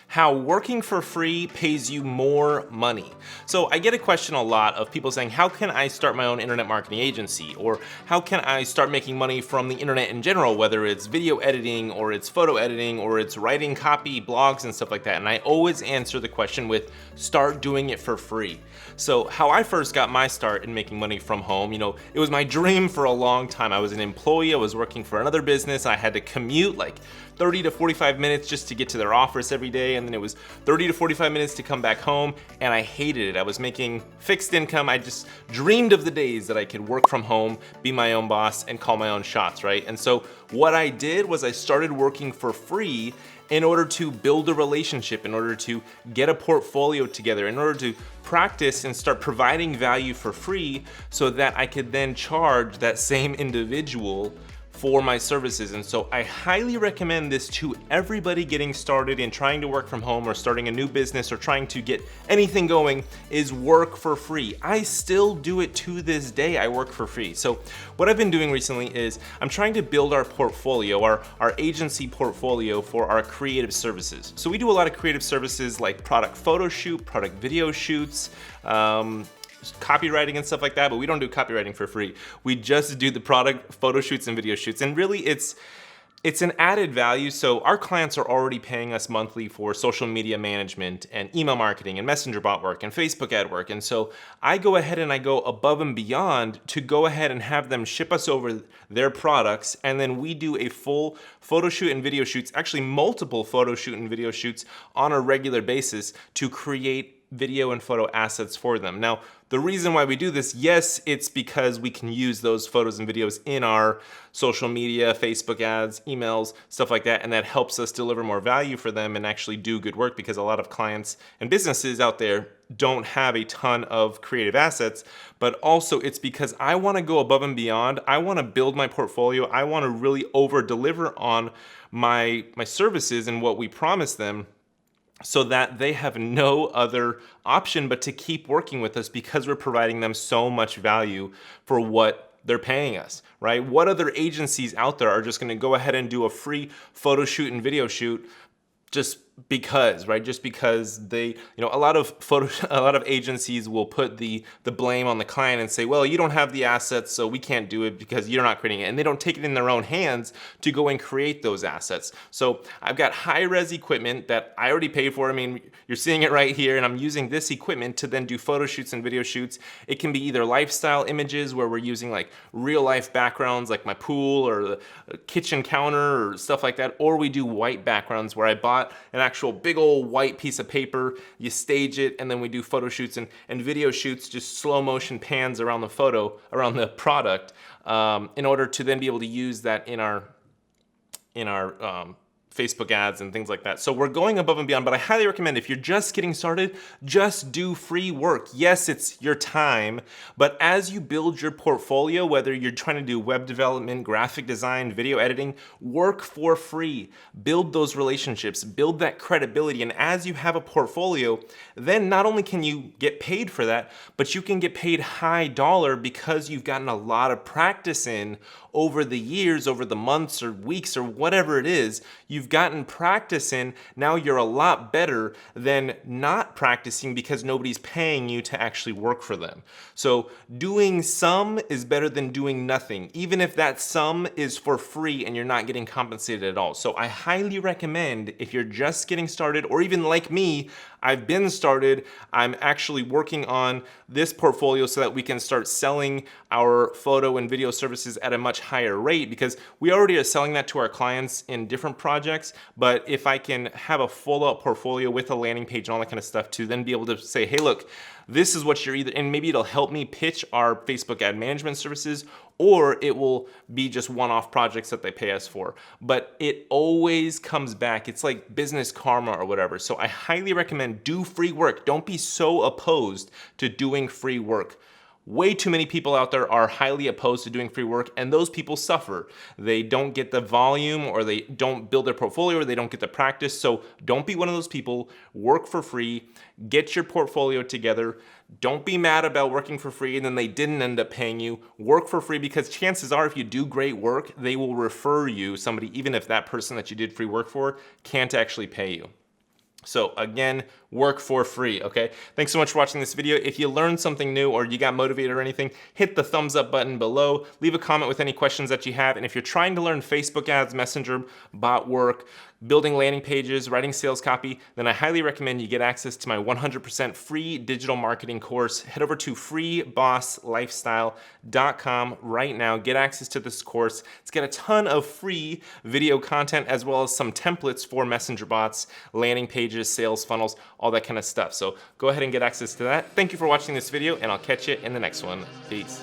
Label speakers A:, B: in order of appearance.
A: how working for free pays you more money. So I get a question a lot of people saying, how can I start my own internet marketing agency? Or how can I start making money from the internet in general, whether it's video editing or it's photo editing or it's writing copy, blogs and stuff like that. And I always answer the question with, start doing it for free. So how I first got my start in making money from home, it was my dream for a long time. I was an employee, I was working for another business, I had to commute like 30 to 45 minutes just to get to their office every day, and then it was 30 to 45 minutes to come back home, and I hated it. I was making fixed income. I just dreamed of the days that I could work from home, be my own boss, and call my own shots, right? And so what I did was I started working for free in order to build a relationship, in order to get a portfolio together, in order to practice and start providing value for free so that I could then charge that same individual for my services. And so I highly recommend this to everybody getting started in trying to work from home or starting a new business or trying to get anything going, is work for free. I still do it to this day. I work for free. So what I've been doing recently is I'm trying to build our portfolio, our agency portfolio for our creative services. So we do a lot of creative services like product photo shoot, product video shoots, copywriting and stuff like that, but we don't do copywriting for free. We just do the product photo shoots and video shoots. And really it's an added value. So our clients are already paying us monthly for social media management and email marketing and messenger bot work and Facebook ad work. And so I go ahead and I go above and beyond to go ahead and have them ship us over their products. And then we do a full photo shoot and video shoots, actually multiple photo shoot and video shoots on a regular basis to create video and photo assets for them. Now, the reason why we do this, yes, it's because we can use those photos and videos in our social media, Facebook ads, emails, stuff like that, and that helps us deliver more value for them and actually do good work, because a lot of clients and businesses out there don't have a ton of creative assets. But also it's because I want to go above and beyond. I want to build my portfolio. I want to really over deliver on my services and what we promise them, so that they have no other option but to keep working with us, because we're providing them so much value for what they're paying us, right? What other agencies out there are just gonna go ahead and do a free photo shoot and video shoot just because, right? Just because they, a lot of agencies will put the blame on the client and say, well, you don't have the assets, so we can't do it because you're not creating it. And they don't take it in their own hands to go and create those assets. So I've got high-res equipment that I already paid for. I mean, you're seeing it right here, and I'm using this equipment to then do photo shoots and video shoots. It can be either lifestyle images where we're using like real-life backgrounds like my pool or the kitchen counter or stuff like that, or we do white backgrounds where I bought an actual big old white piece of paper, you stage it, and then we do photo shoots and video shoots, just slow motion pans around the photo, around the product, in order to then be able to use that in our Facebook ads and things like that. So we're going above and beyond, but I highly recommend, if you're just getting started, just do free work. Yes, it's your time, but as you build your portfolio, whether you're trying to do web development, graphic design, video editing, work for free. Build those relationships, build that credibility, and as you have a portfolio, then not only can you get paid for that, but you can get paid high dollar because you've gotten a lot of practice in over the years, over the months or weeks or whatever it is, you've gotten practice in. Now you're a lot better than not practicing because nobody's paying you to actually work for them. So doing some is better than doing nothing, even if that some is for free and you're not getting compensated at all. So I highly recommend, if you're just getting started, or even like me, I've been started, I'm actually working on this portfolio so that we can start selling our photo and video services at a much higher rate, because we already are selling that to our clients in different projects. But if I can have a full out portfolio with a landing page and all that kind of stuff to then be able to say, hey, look, this is what you're either, and maybe it'll help me pitch our Facebook ad management services, or it will be just one-off projects that they pay us for. But it always comes back. It's like business karma or whatever. So I highly recommend, do free work. Don't be so opposed to doing free work. Way too many people out there are highly opposed to doing free work, and those people suffer. They don't get the volume, or they don't build their portfolio, or they don't get the practice. So don't be one of those people. Work for free. Get your portfolio together. Don't be mad about working for free and then they didn't end up paying you. Work for free, because chances are if you do great work, they will refer you somebody, even if that person that you did free work for can't actually pay you. So again, work for free, okay? Thanks so much for watching this video. If you learned something new or you got motivated or anything, hit the thumbs up button below. Leave a comment with any questions that you have. And if you're trying to learn Facebook ads, Messenger, bot work, building landing pages, writing sales copy, then I highly recommend you get access to my 100% free digital marketing course. Head over to freebosslifestyle.com right now. Get access to this course. It's got a ton of free video content as well as some templates for messenger bots, landing pages, sales funnels, all that kind of stuff. So go ahead and get access to that. Thank you for watching this video, and I'll catch you in the next one. Peace.